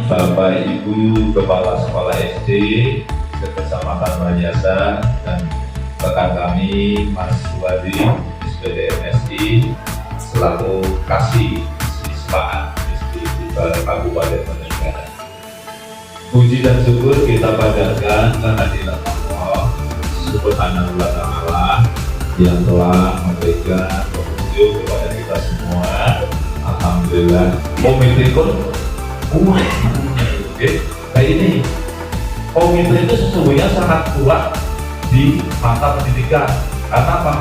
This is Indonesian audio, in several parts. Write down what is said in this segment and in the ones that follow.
Bapak Ibu Kepala Sekolah SD Kecamatan Rajasa dan rekan kami Mas Wadi SPD MSI selaku kasih siswa SD di Kabupaten Banjarnegara. Puji dan syukur kita panjatkan kehadirat Allah Subhanahu wa Ta'ala yang telah memberikan petunjuk kepada kita semua. Alhamdulillah. Komite pun kuat. Kayak ini, komite itu sesungguhnya sangat kuat di mata pendidikan. Karena apa?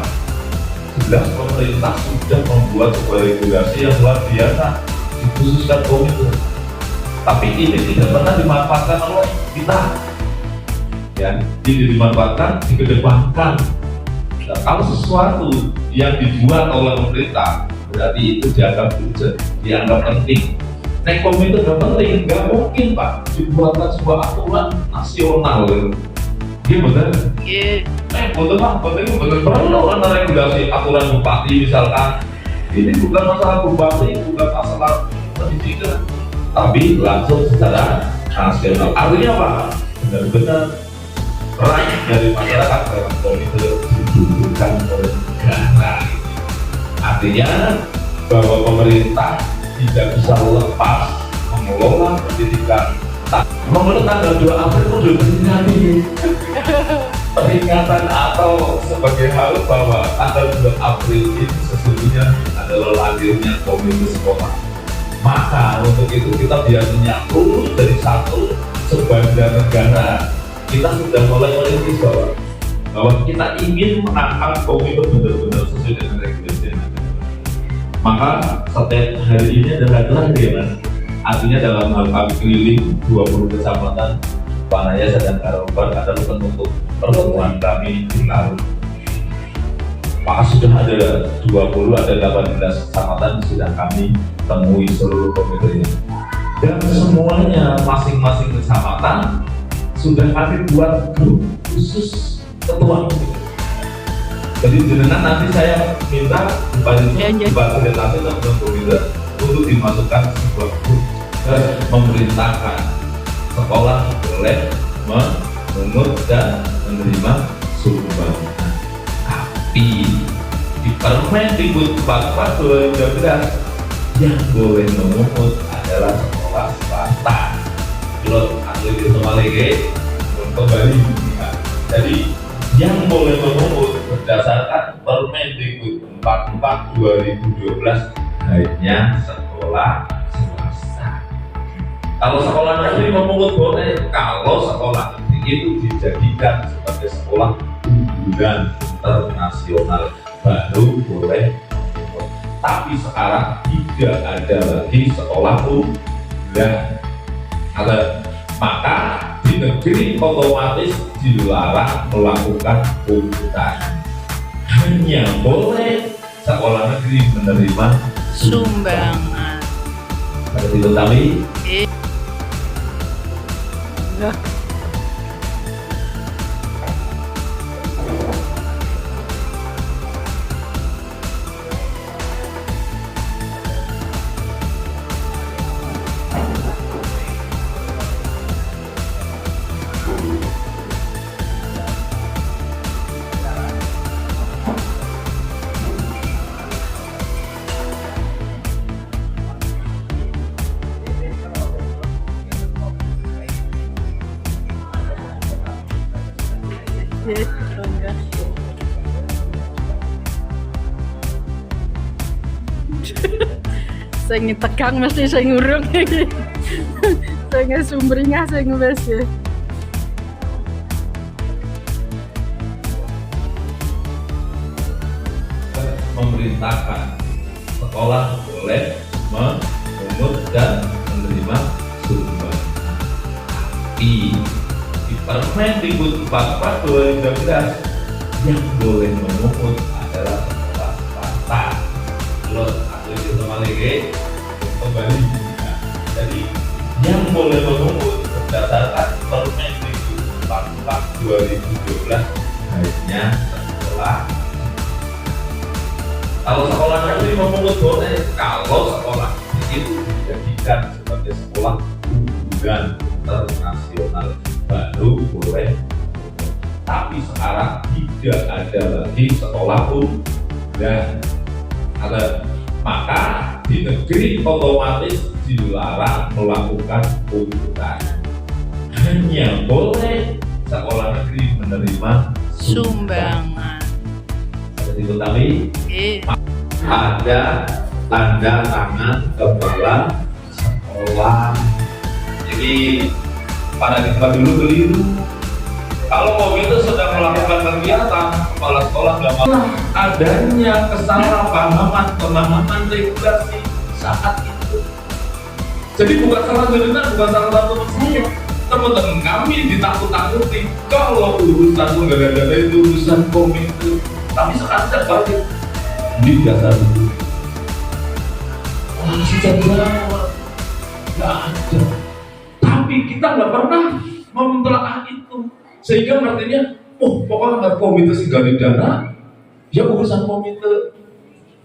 Jelas pemerintah sudah membuat sebuah regulasi yang luar biasa dikhususkan komite. Tapi ini tidak pernah dimanfaatkan oleh kita. Ya, ini dimanfaatkan, dikedepankan. Nah, kalau sesuatu yang dibuat oleh pemerintah berarti itu dianggap urgent, dianggap penting. Nekom itu nggak penting, nggak mungkin Pak dibuatkan sebuah aturan nasional. Iya benar. Betul Pak, betul perlu ada regulasi aturan bupati misalkan. Ini bukan masalah bupati, bukan masalah pendidikan, tapi langsung secara nasional. Artinya apa? Benar-benar rakyat dari masyarakat dalam komite dibutuhkan oleh negara. Artinya bahwa pemerintah tidak bisa lepas mengelola pendidikan. Menurut tanggal 2 April itu sudah peringatan atau sebagai hal bahwa tanggal 2 April ini sesungguhnya adalah lahirnya komite sekolah. Maka untuk itu kita biasanya lulus dari satu sebuah negara, kita sudah mulai merintis bahwa kita ingin menangkap komite benar-benar sesuai dengan regulasi. Maka setiap hari ini adalah terakhir, artinya dalam hal kami keliling 20 kecamatan Panayasa dan Karoban adalah untuk pertemuan kami di Laut. Maka sudah ada 20, ada 18 kecamatan sudah kami temui seluruh komite ini. Dan semuanya masing-masing kecamatan sudah kami buat grup khusus ketua. Jadi jenengan nanti saya minta dibantu nanti teman-teman komite untuk dimasukkan sebuah grup dan memerintahkan sekolah boleh memungut dan menerima sumbangan. Tapi di Permendikbud 44 2013 yang boleh memungut adalah sekolah swasta. Kalau asli semua lagi kembali. Jadi yang boleh memungut berdasarkan Permendikbud 44 2012 hanya sekolah swasta. Kalau sekolah negeri memungut boleh, kalau sekolah negeri itu dijadikan sebagai sekolah unggulan internasional baru boleh memungut. Tapi sekarang tidak ada lagi sekolah unggulan. Maka di negeri otomatis dilarang melakukan pungutan. Hanya boleh sekolah negeri menerima sumbangan. Seperti itu tadi. Saya tegang mesti saya ngurung iki. Saya sumringah saya ngebes ya. Memerintahkan sekolah boleh memungut dan menerima sumbangan. Tapi di Permendikbud 44 2013 yang boleh memungut adalah sekolah swasta. Kalau asli sama lagi kembali. Jadi yang boleh memungut berdasarkan Permendikbud 44 2012 hanya sekolah. Kalau sekolah negeri memungut boleh, kalau sekolah itu dijadikan sebagai sekolah unggulan liburan internasional baru boleh. Tapi sekarang tidak ada lagi sekolah unggulan. Maka di negeri otomatis dilarang melakukan unggulan. Hanya boleh sekolah negeri menerima Sumbangan. Ada diketahui Oke. ada tanda tangan kepala sekolah. Jadi paradigma dulu keliru. Kalau komite sedang melakukan kegiatan, kepala sekolah nggak mau adanya kesalahpahaman pemahaman regulasi saat itu. Jadi bukan salah jenengan, bukan salah teman saya. Teman-teman kami ditakut-takuti kalau urusan negara-negara itu urusan komite. Tapi sekarang saya balik di dasar itu. Sejak awal nggak ada. Tapi kita nggak pernah mentelaah itu. Sehingga artinya, pokoknya nggak komite segala dana, ya urusan komite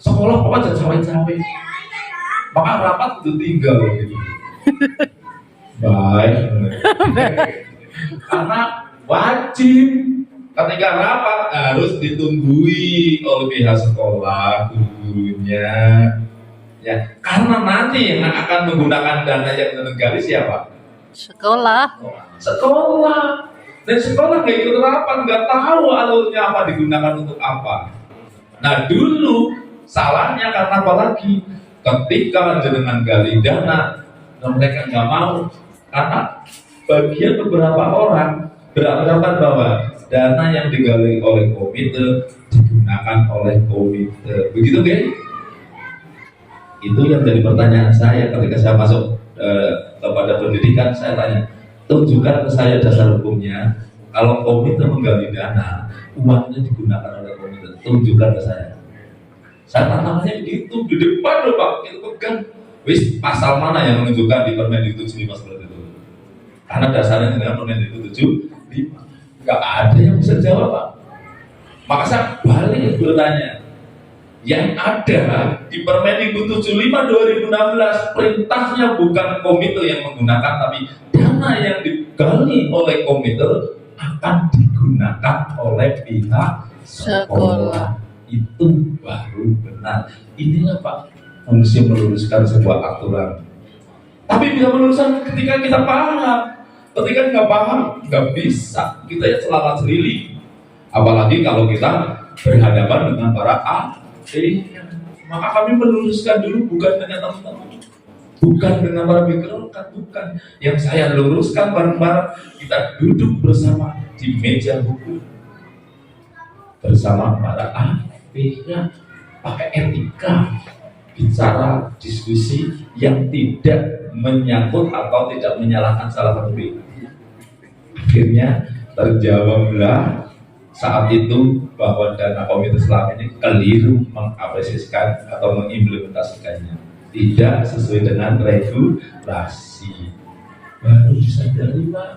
sekolah pokoknya jangan cawe-cawe. Maka rapat itu tinggal gitu. Baik. Karena wajib ketika rapat harus ditunggui oleh pihak sekolah, gurunya. Ya, karena nanti yang akan menggunakan dana yang negara siapa? Sekolah. Sekolah. Dan sekolah nggak ikut rapat, nggak tahu alurnya apa, digunakan untuk apa. Nah dulu salahnya karena apalagi ketika jenengan gali dana, dan mereka nggak mau karena bagian beberapa orang beranggapan bahwa dana yang digali oleh komite digunakan oleh komite, begitu kan? Itu yang jadi pertanyaan saya ketika saya masuk kepada pendidikan. Saya tanya, tunjukkan ke saya dasar hukumnya kalau komite menggali dana, uangnya digunakan oleh komite, tunjukkan ke saya. Saya tantangannya begitu di depan loh Pak, itu pegang. Wis pasal mana yang menunjukkan di Permendikbud 75 seperti itu? Karena dasarnya dengan Permendikbud 75 nggak ada yang bisa jawab Pak. Maka saya balik bertanya, yang ada di Permendikbud 75 2016 perintahnya bukan komite yang menggunakan, tapi dana yang digali oleh komite akan digunakan oleh pihak sekolah. Itu baru benar. Inilah Pak fungsi meluruskan sebuah aturan. Tapi bisa meluruskan ketika kita paham. Ketika nggak paham nggak bisa, kita ya selamat selili. Apalagi kalau kita berhadapan dengan para maka kami meluruskan dulu bukan dengan teman-teman, bukan dengan para birokrat, bukan. Yang saya luruskan bareng-bareng, kita duduk bersama di meja hukum bersama para ahlinya, pakai etika, bicara diskusi yang tidak menyangkut atau tidak menyalahkan salah satu pihak. Akhirnya terjawablah saat itu bahwa dana komite selama ini keliru mengapresiasikan atau mengimplementasikannya, tidak sesuai dengan regulasi. Baru disadari Pak.